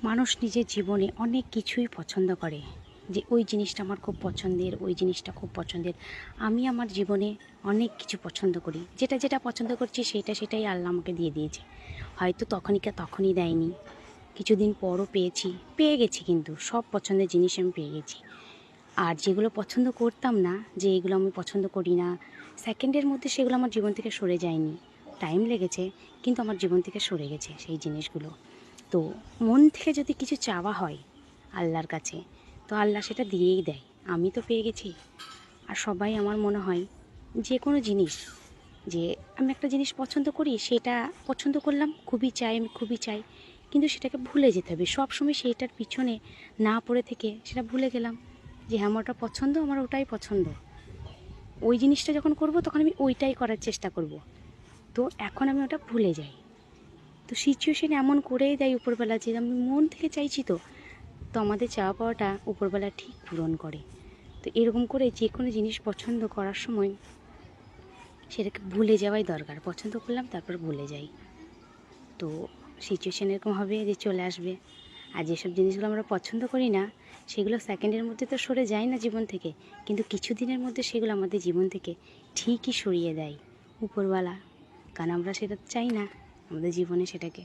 মানুষ নিজের জীবনে অনেক কিছুই পছন্দ করে, যে ওই জিনিসটা আমার খুব পছন্দের, ওই জিনিসটা খুব পছন্দের। আমি আমার জীবনে অনেক কিছু পছন্দ করি, যেটা যেটা পছন্দ করছি সেটাই আল্লাহ আমাকে দিয়ে দিয়েছে। হয়তো তখনই দেয়নি, কিছুদিন পরও পেয়ে গেছি, কিন্তু সব পছন্দের জিনিস আমি পেয়ে গেছি। আর যেগুলো পছন্দ করতাম না, যে এগুলো আমি পছন্দ করি না, সেকেন্ডের মধ্যে সেগুলো আমার জীবন থেকে সরে যায়নি, টাইম লেগেছে, কিন্তু আমার জীবন থেকে সরে গেছে সেই জিনিসগুলো। তো মন থেকে যদি কিছু চাওয়া হয় আল্লাহর কাছে, তো আল্লাহ সেটা দিয়েই দেয়। আমি তো পেয়ে গেছি। আর সবাই, আমার মনে হয়, যে কোনো জিনিস, যে আমি একটা জিনিস পছন্দ করি, সেটা পছন্দ করলাম, আমি খুবই চাই, কিন্তু সেটাকে ভুলে যেতে হবে। সবসময় সেইটার পিছনে না পড়ে থেকে সেটা ভুলে গেলাম যে হ্যাঁ, আমার ওটা পছন্দ, আমার ওটাই পছন্দ। ওই জিনিসটা যখন করব তখন আমি ওইটাই করার চেষ্টা করব। তো এখন আমি ওটা ভুলে যাই। তো সিচুয়েশান এমন করেই দেয় উপরবেলা, যে আমি মন থেকে চাইছি, তো তো আমাদের চাওয়া পাওয়াটা উপরবেলা ঠিক পূরণ করে। তো এরকম করে যে কোনো জিনিস পছন্দ করার সময় সেটাকে ভুলে যাওয়াই দরকার। পছন্দ করলাম, তারপর ভুলে যাই। তো সিচুয়েশান এরকম হবে যে চলে আসবে। আর যেসব জিনিসগুলো আমরা পছন্দ করি না, সেগুলো সেকেন্ডের মধ্যে তো সরে যায় না জীবন থেকে, কিন্তু কিছু দিনের মধ্যে সেগুলো আমাদের জীবন থেকে ঠিকই সরিয়ে দেয় উপরওয়ালা। কারণ আমরা সেটা চাই না আমাদের জীবনে সেটাকে।